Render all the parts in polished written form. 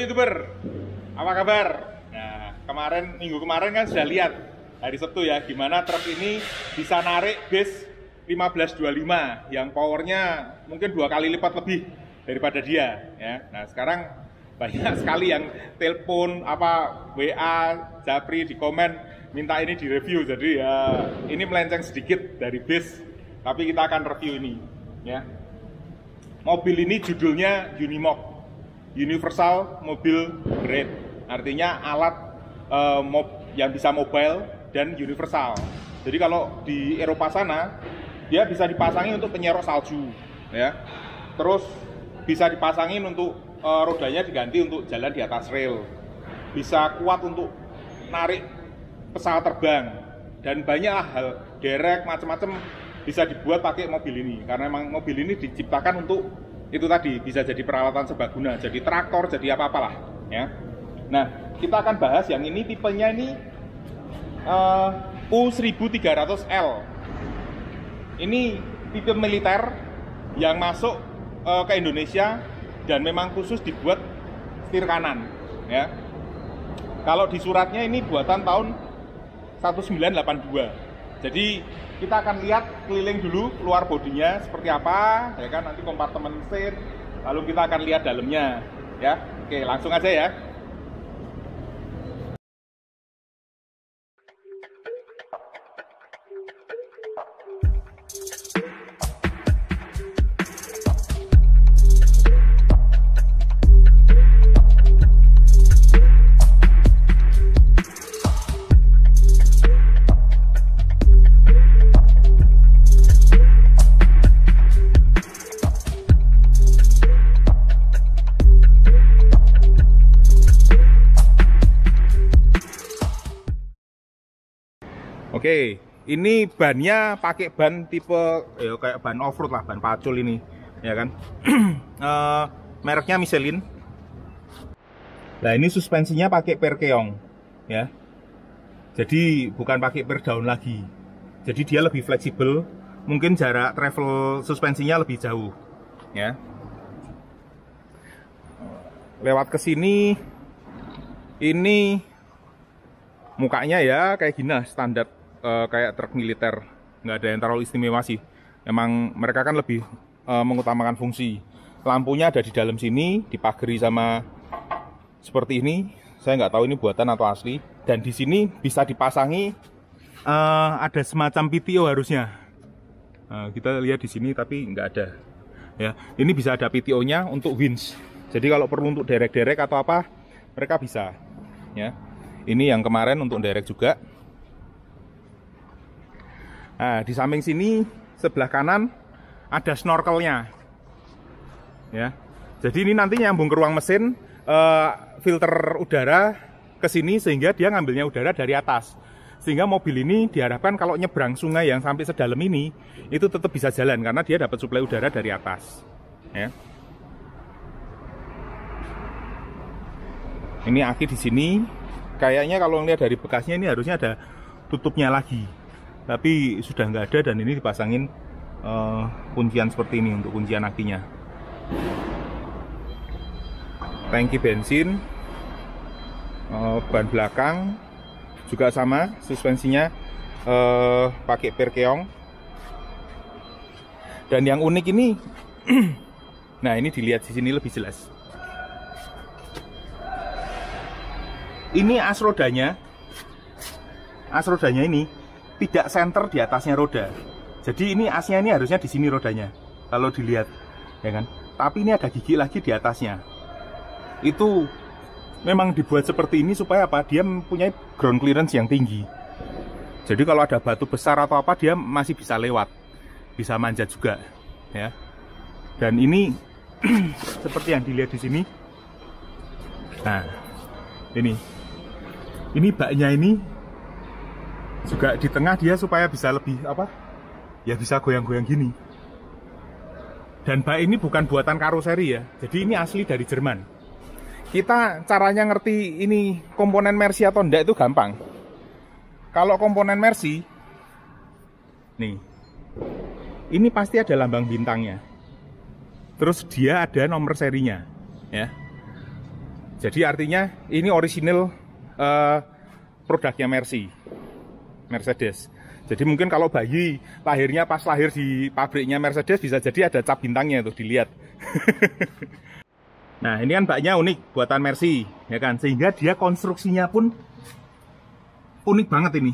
YouTuber, apa kabar? Nah, minggu kemarin kan sudah lihat hari Sabtu ya, gimana truk ini bisa narik bus 1525 yang powernya mungkin 2 kali lipat lebih daripada dia ya. Nah, sekarang banyak sekali yang telepon WA, japri di komen minta ini direview. Jadi ya ini melenceng sedikit dari bus, tapi kita akan review ini ya. Mobil ini judulnya Unimog, Universal Mobile Grade. Artinya alat yang bisa mobile dan universal. Jadi kalau di Eropa sana dia bisa dipasangin untuk penyerok salju ya. Terus bisa dipasangin untuk rodanya diganti untuk jalan di atas rel. Bisa kuat untuk narik pesawat terbang dan banyak hal derek macam-macam bisa dibuat pakai mobil ini karena memang mobil ini diciptakan untuk itu tadi, bisa jadi peralatan serbaguna, jadi traktor, jadi apa-apalah ya. Nah, kita akan bahas yang ini tipenya ini U1300L. Ini tipe militer yang masuk ke Indonesia dan memang khusus dibuat setir kanan ya. Kalau di suratnya ini buatan tahun 1982. Jadi kita akan lihat keliling dulu luar bodinya seperti apa ya kan, nanti kompartemen mesin, lalu kita akan lihat dalamnya ya. Oke, langsung aja ya. Oke, ini bannya pakai ban tipe kayak ban off-road lah, ban pacul ini, ya kan? Mereknya Michelin. Nah, ini suspensinya pakai perkeong, ya. Jadi bukan pakai per daun lagi. Jadi dia lebih fleksibel, mungkin jarak travel suspensinya lebih jauh, ya. Lewat ke sini, ini mukanya ya kayak gini, standar. Kayak truk militer, nggak ada yang terlalu istimewa sih. Emang mereka kan lebih mengutamakan fungsi. Lampunya ada di dalam sini, dipagari sama seperti ini. Saya nggak tahu ini buatan atau asli. Dan di sini bisa dipasangi ada semacam PTO harusnya. Kita lihat di sini tapi nggak ada. Ya, ini bisa ada PTO-nya untuk winch. Jadi kalau perlu untuk derek-derek atau apa, mereka bisa. Ya, ini yang kemarin untuk derek juga. Nah, di samping sini sebelah kanan ada snorkelnya, ya. Jadi ini nanti nyambung ke ruang mesin, filter udara ke sini sehingga dia ngambilnya udara dari atas. Sehingga mobil ini diharapkan kalau nyebrang sungai yang sampai sedalam ini itu tetap bisa jalan karena dia dapat suplai udara dari atas, ya. Ini aki di sini, kayaknya kalau ngelihat dari bekasnya ini harusnya ada tutupnya lagi. Tapi sudah nggak ada dan ini dipasangin kuncian seperti ini untuk kuncian akinya. Tangki bensin, ban belakang juga sama, suspensinya pakai perkeong. Dan yang unik ini, nah ini dilihat di sini lebih jelas. Ini as rodanya ini tidak center di atasnya roda. Jadi ini asnya ini harusnya di sini rodanya. Kalau dilihat, ya kan? Tapi ini ada gigi lagi di atasnya. Itu memang dibuat seperti ini supaya apa? Dia mempunyai ground clearance yang tinggi. Jadi kalau ada batu besar atau apa dia masih bisa lewat, bisa manjat juga, ya. Dan ini seperti yang dilihat di sini. Nah, ini baknya ini juga di tengah dia supaya bisa lebih ya bisa goyang-goyang gini. Dan bak ini bukan buatan karoseri ya, jadi ini asli dari Jerman. Kita caranya ngerti ini komponen Mercy atau enggak itu gampang. Kalau komponen Mercy nih, ini pasti ada lambang bintangnya, terus dia ada nomor serinya ya. Jadi artinya ini original produknya Mercedes. Jadi mungkin kalau bayi lahirnya pas lahir di pabriknya Mercedes, bisa jadi ada cap bintangnya tuh, dilihat. Nah, ini kan baknya unik buatan Mercy, ya kan? Sehingga dia konstruksinya pun unik banget ini.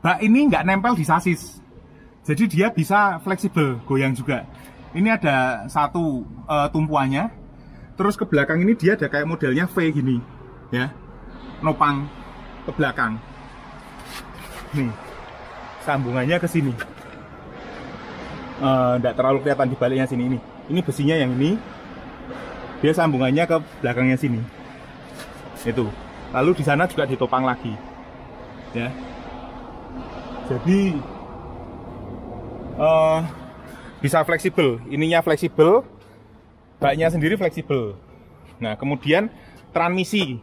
Bak ini nggak nempel di sasis. Jadi dia bisa fleksibel, goyang juga. Ini ada satu tumpuannya. Terus ke belakang ini dia ada kayak modelnya V gini, ya, nopang ke belakang. Nih, sambungannya ke sini. Nggak terlalu kelihatan di baliknya sini. Ini besinya yang ini. Dia sambungannya ke belakangnya sini. Itu. Lalu di sana juga ditopang lagi, ya. Jadi bisa fleksibel. Ininya fleksibel. Baknya sendiri fleksibel. Nah, kemudian transmisi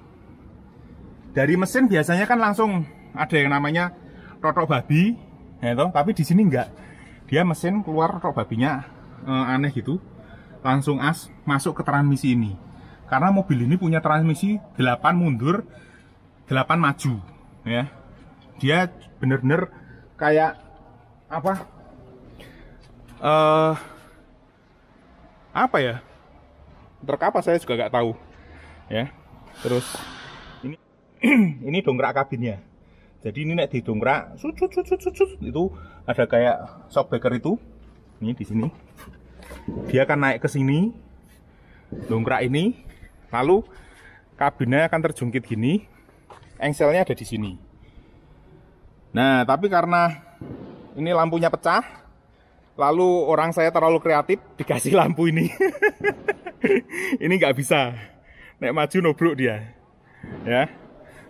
dari mesin biasanya kan langsung ada yang namanya rotok babi, ya toh? Tapi di sini enggak. Dia mesin keluar rotok babinya aneh gitu, langsung masuk ke transmisi ini. Karena mobil ini punya transmisi 8 mundur, 8 maju, ya. Dia bener-bener kayak apa? Apa ya? Terkapa saya juga nggak tahu, ya. Terus ini dongkrak kabinnya. Jadi ini nek didongkrak, itu ada kayak shockbreaker itu. Ini di sini. Dia akan naik ke sini, dongkrak ini, lalu kabinnya akan terjungkit gini. Engselnya ada di sini. Nah, tapi karena ini lampunya pecah, lalu orang saya terlalu kreatif dikasih lampu ini. Ini nggak bisa, nek maju nobrok dia, ya.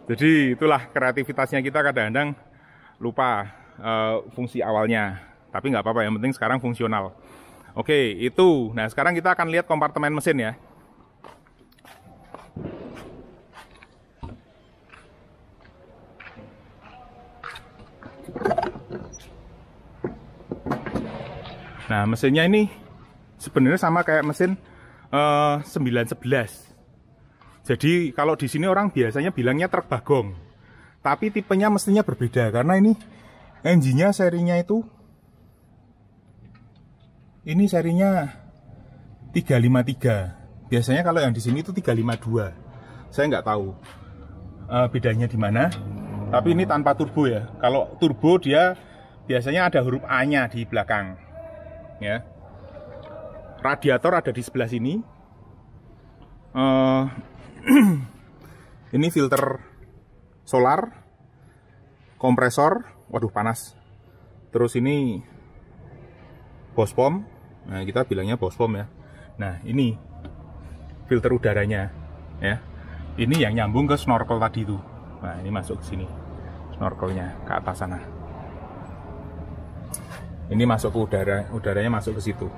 Jadi itulah kreativitasnya kita, kadang-kadang lupa fungsi awalnya. Tapi nggak apa-apa, yang penting sekarang fungsional. Oke, itu. Nah, sekarang kita akan lihat kompartemen mesin, ya. Nah, mesinnya ini sebenarnya sama kayak mesin 911. Jadi kalau di sini orang biasanya bilangnya truk bagong. Tapi tipenya mestinya berbeda karena ini engine-nya serinya itu, ini serinya 353. Biasanya kalau yang di sini itu 352. Saya nggak tahu bedanya di mana. Tapi ini tanpa turbo, ya. Kalau turbo dia biasanya ada huruf A-nya di belakang, ya. Radiator ada di sebelah sini. Ini filter solar, kompresor, waduh panas. Terus ini bospom. Nah, kita bilangnya bospom, ya. Nah, ini filter udaranya, ya. Ini yang nyambung ke snorkel tadi tuh. Nah, ini masuk ke sini. Snorkelnya ke atas sana. Ini masuk ke udaranya masuk ke situ.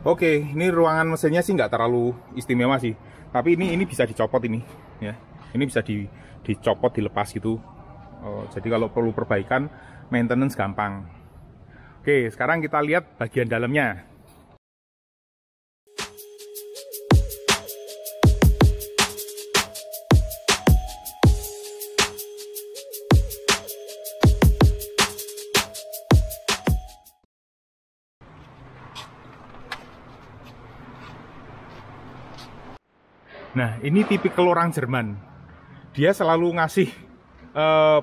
Oke, ini ruangan mesinnya sih nggak terlalu istimewa sih. Tapi ini bisa dicopot ini, ya. Ini bisa dicopot, dilepas gitu. Jadi kalau perlu perbaikan, maintenance gampang. Oke, sekarang kita lihat bagian dalamnya. Nah, ini tipikal orang Jerman. Dia selalu ngasih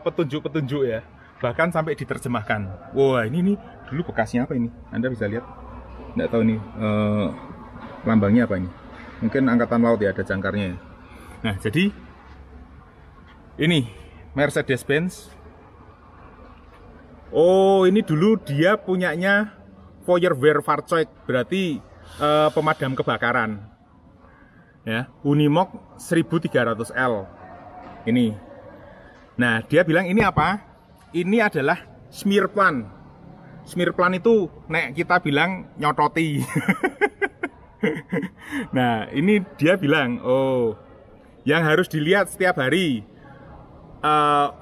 petunjuk-petunjuk, ya. Bahkan sampai diterjemahkan. Wah, ini nih dulu bekasnya apa ini? Anda bisa lihat. Nggak tahu nih lambangnya apa ini. Mungkin angkatan laut, ya, ada jangkarnya, ya. Nah, jadi ini Mercedes-Benz. Oh, ini dulu dia punyanya Feuerwehrfahrzeug, berarti pemadam kebakaran. Ya, Unimog 1300L. Ini. Nah, dia bilang ini apa? Ini adalah smearplan. Smearplan itu nek kita bilang nyototi. Nah, ini dia bilang, oh, yang harus dilihat setiap hari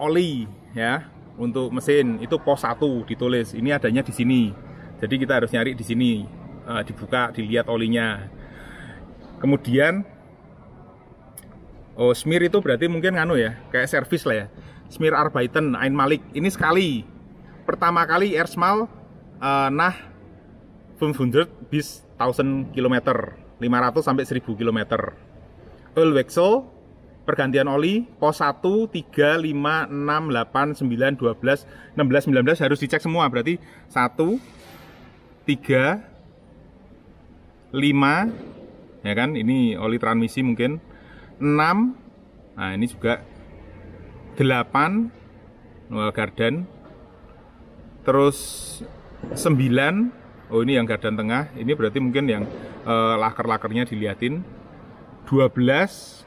oli, ya, untuk mesin itu pos 1 ditulis. Ini adanya di sini. Jadi kita harus nyari di sini, dibuka, dilihat olinya. Kemudian Oh, Smear itu berarti mungkin nganu ya, kayak servis lah ya. Smear Arbeiten Ein Malik. Ini sekali. Pertama kali erstmal nah 500 bis 1000 km. 500 sampai 1000 km. Ölwechsel, pergantian oli, pos 1, 3, 5, 6, 8, 9, 12, 16, 19 harus dicek semua. Berarti 1, 3, 5, ya kan, ini oli transmisi mungkin 6, nah ini juga 8 gardan, terus 9, oh ini yang gardan tengah, ini berarti mungkin yang laker-lakernya diliatin, 12,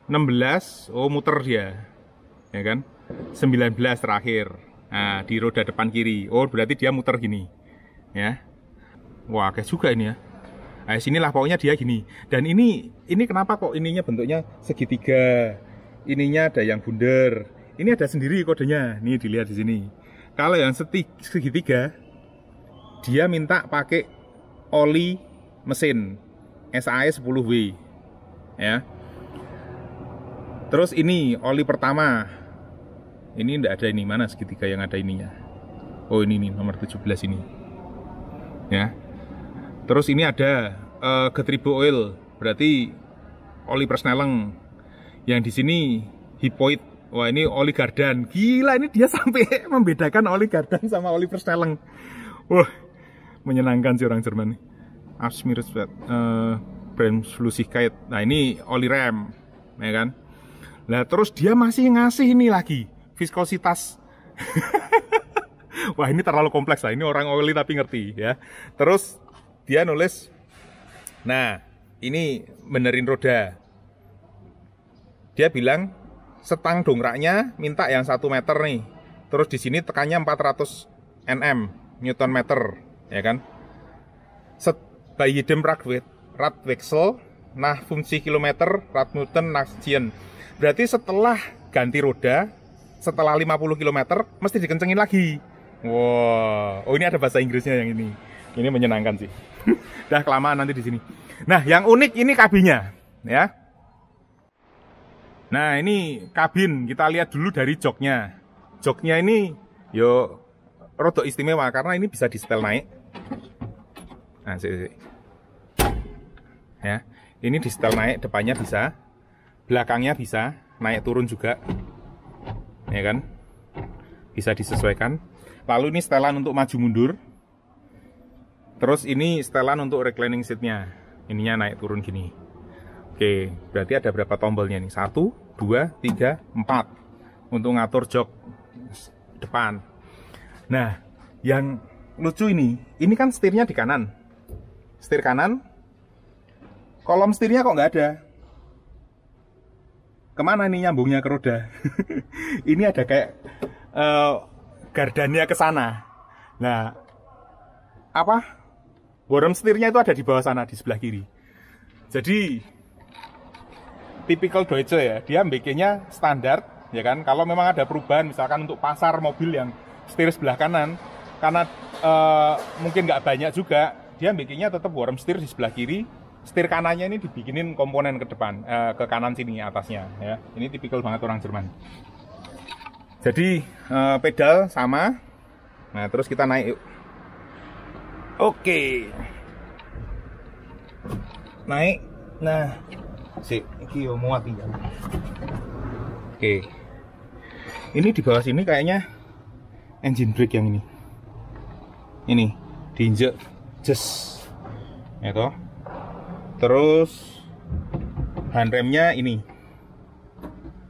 16, oh muter dia, ya kan, 19 terakhir, nah di roda depan kiri, oh berarti dia muter gini, ya, wah kayak juga ini ya. Nah, sinilah pokoknya dia gini. Dan ini kenapa kok ininya bentuknya segitiga? Ininya ada yang bundar. Ini ada sendiri kodenya. Nih dilihat di sini. Kalau yang segitiga, dia minta pakai oli mesin SAE 10W. Ya. Terus ini oli pertama. Ini enggak ada ini, mana segitiga yang ada ininya. Oh ini nih nomor 17 ini. Ya. Terus ini ada Getriebe oil, berarti oli persneleng. Yang di sini Hypoid. Wah ini oli gardan. Gila, ini dia sampai membedakan oli gardan sama oli persneleng. Wah, menyenangkan sih orang Jerman. Abschmierswert, Bremsflüssigkeit. Nah ini oli rem, ya kan? Nah terus dia masih ngasih ini lagi viskositas. Wah ini terlalu kompleks lah. Ini orang oli tapi ngerti ya. Terus dia nulis, nah ini benerin roda. Dia bilang setang dongkraknya minta yang 1 meter nih. Terus di sini tekannya 400 Nm, Newton meter, ya kan? Bei jedem Radwechsel nach 50 km Radminuten nach 10. Berarti setelah ganti roda, setelah 50 km mesti dikencengin lagi. Wow, oh ini ada bahasa Inggrisnya yang ini. Ini menyenangkan sih. Dah kelamaan nanti di sini. Nah, yang unik ini kabinnya, ya. Nah, ini kabin. Kita lihat dulu dari joknya. Joknya ini, yo, rodok istimewa karena ini bisa di setel naik. Nah, ya, ini di setel naik. Depannya bisa, belakangnya bisa, naik turun juga, ya kan? Bisa disesuaikan. Lalu ini setelan untuk maju mundur. Terus ini setelan untuk reclining seatnya. Ininya naik turun gini. Oke, berarti ada berapa tombolnya nih? 1, 2, 3, 4. Untuk ngatur jok depan. Nah, yang lucu ini kan setirnya di kanan. Setir kanan. Kolom setirnya kok nggak ada. Kemana ini nyambungnya ke roda? Ini ada kayak gardannya ke sana. Nah, apa? Worm setirnya itu ada di bawah sana, di sebelah kiri. Jadi tipikal Deutsche ya, dia bikinnya standar, ya kan? Kalau memang ada perubahan, misalkan untuk pasar mobil yang setir sebelah kanan, karena mungkin nggak banyak juga, dia bikinnya tetap worm setir di sebelah kiri. Setir kanannya ini dibikinin komponen ke depan, ke kanan sini atasnya. Ya, ini tipikal banget orang Jerman. Jadi pedal sama. Nah terus kita naik yuk. Oke. Naik. Nah, sip, iki yo muat iki. Oke. Ini di bawah sini kayaknya engine brake yang ini. Ini diinjek jes. Ya toh. Terus handremnya ini.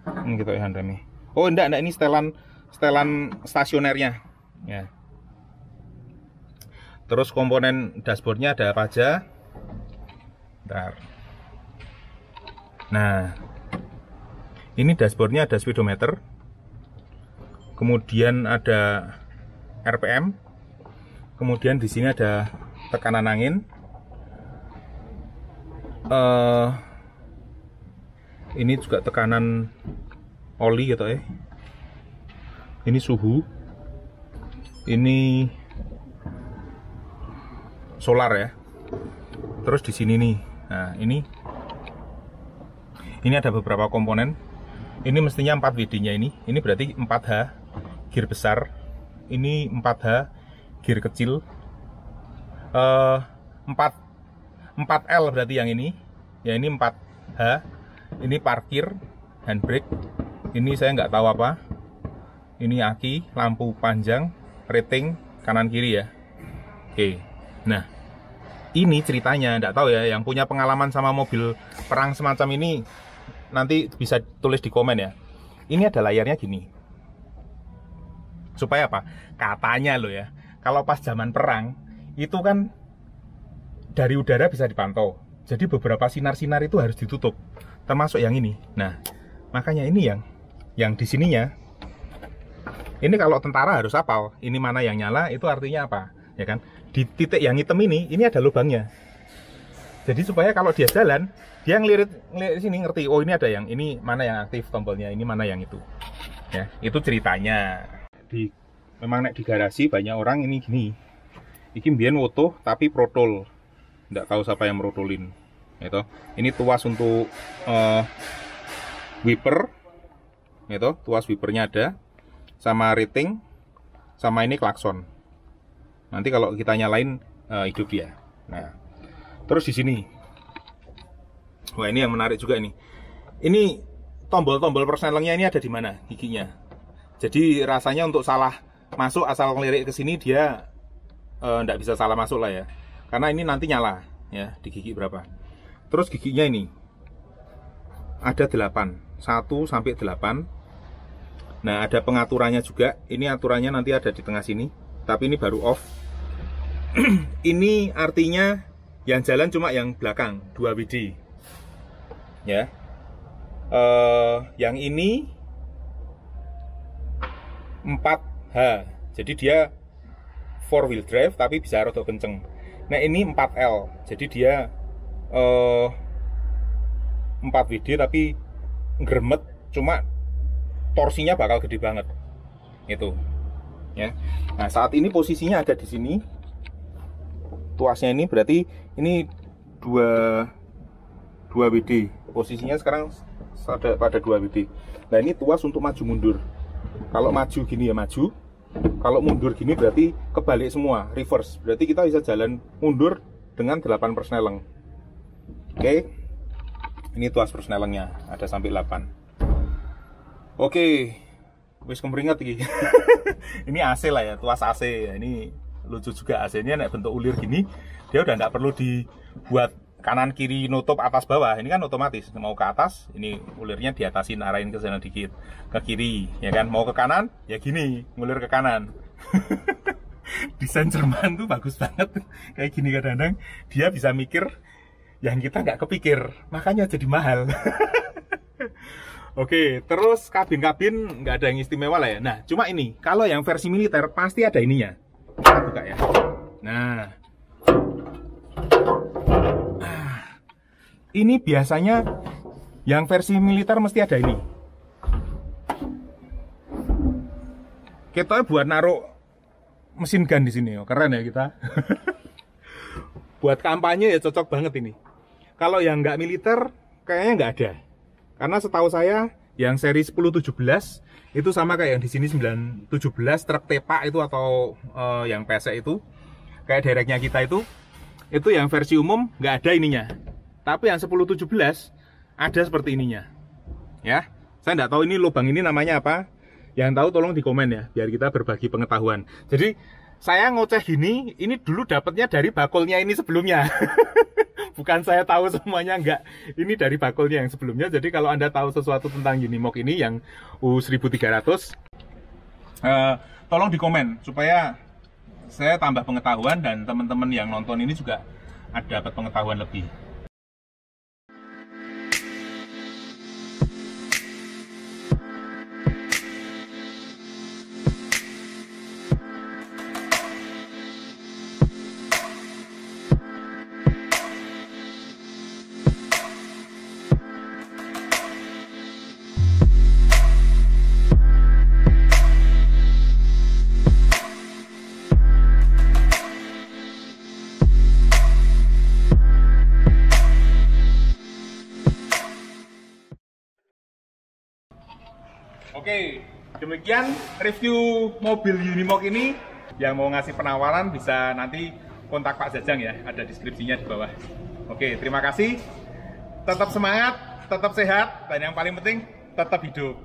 Ini gitu ya handremnya. Oh, enggak ini setelan stasionernya. Ya. Terus komponen dashboardnya ada apa aja? Bentar. Nah, ini dashboardnya ada speedometer, kemudian ada RPM, kemudian di sini ada tekanan angin. Ini juga tekanan oli gitu ya. Ini suhu. Ini solar ya. Terus di sini nih. Nah, Ini ada beberapa komponen. Ini mestinya 4 WD-nya ini. Ini berarti 4H gear besar. Ini 4H gear kecil. 4L berarti yang ini. Ya ini 4H. Ini parkir, handbrake. Ini saya nggak tahu apa. Ini aki, lampu panjang, rating kanan kiri ya. Oke. Nah, ini ceritanya, nggak tahu ya, yang punya pengalaman sama mobil perang semacam ini nanti bisa tulis di komen ya. Ini ada layarnya gini. Supaya apa? Katanya loh ya, kalau pas zaman perang itu kan dari udara bisa dipantau. Jadi beberapa sinar-sinar itu harus ditutup, termasuk yang ini. Nah, makanya ini yang di sininya. Ini kalau tentara harus hafal, ini mana yang nyala, itu artinya apa, ya kan? Di titik yang hitam ini ada lubangnya. Jadi supaya kalau dia jalan, dia ngelirik sini ngerti, oh ini ada yang ini mana yang aktif tombolnya, ini mana yang itu. Ya, itu ceritanya. Memang nek di garasi banyak orang ini gini. Iki mbiyen foto tapi protol. Nggak tahu siapa yang merotolin. Gitu. Ini tuas untuk wiper. Gitu, tuas wipernya ada. Sama rating, sama ini klakson. Nanti kalau kita nyalain hidup dia. Nah, terus di sini, wah ini yang menarik juga ini. Ini tombol-tombol persnelingnya ini ada di mana giginya. Jadi rasanya untuk salah masuk asal ngelirik ke sini dia nggak bisa salah masuk lah ya. Karena ini nanti nyala ya di gigi berapa. Terus giginya ini ada 8, 1 sampai 8. Nah, ada pengaturannya juga. Ini aturannya nanti ada di tengah sini. Tapi ini baru off. Ini artinya yang jalan cuma yang belakang 2 WD. Ya. Yang ini 4H. Jadi dia 4 wheel drive tapi bisa roda kenceng. Nah, ini 4L. Jadi dia 4 WD tapi gremet, cuma torsinya bakal gede banget. Itu. Ya. Nah, saat ini posisinya ada di sini. Tuasnya ini berarti ini 2 WD. Posisinya sekarang ada pada 2 WD. Nah, ini tuas untuk maju mundur. Kalau maju gini ya maju. Kalau mundur gini berarti kebalik semua, reverse. Berarti kita bisa jalan mundur dengan 8 persneleng. Oke. Ini tuas persnelengnya ada sampai 8. Oke. Wis kemringet iki. Ini AC lah ya, tuas AC ya. Ini lucu juga AC-nya nek bentuk ulir gini, dia udah nggak perlu dibuat kanan kiri nutup atas bawah. Ini kan otomatis mau ke atas, ini ulirnya diatasin, arahin ke sana dikit, ke kiri, ya kan. Mau ke kanan, ya gini, ngulir ke kanan. Desain Jerman tuh bagus banget. Kayak gini kadang-kadang dia bisa mikir yang kita nggak kepikir, makanya jadi mahal. Oke, terus kabin-kabin nggak ada yang istimewa lah ya. Nah, cuma ini, kalau yang versi militer pasti ada ininya. Kita buka ya. Nah, ini biasanya yang versi militer mesti ada ini. Kita buat naruh mesin gun di sini, keren ya kita. Buat kampanye ya cocok banget ini. Kalau yang nggak militer kayaknya nggak ada. Karena setahu saya yang seri 1017 itu sama kayak yang di sini 917 truk tepak itu atau yang pesek itu kayak dereknya kita itu yang versi umum nggak ada ininya. Tapi yang 1017 ada seperti ininya. Ya, saya nggak tahu ini lubang ini namanya apa. Yang tahu tolong di komen ya, biar kita berbagi pengetahuan. Jadi saya ngoceh gini, ini dulu dapatnya dari bakulnya ini sebelumnya. Bukan saya tahu semuanya, enggak. Ini dari bakulnya yang sebelumnya. Jadi kalau Anda tahu sesuatu tentang Unimog ini yang U1300, tolong di komen supaya saya tambah pengetahuan dan teman-teman yang nonton ini juga ada dapat pengetahuan lebih. Oke, demikian review mobil Unimog ini. Yang mau ngasih penawaran bisa nanti kontak Pak Jajang ya, ada deskripsinya di bawah. Oke, terima kasih. Tetap semangat, tetap sehat, dan yang paling penting tetap hidup.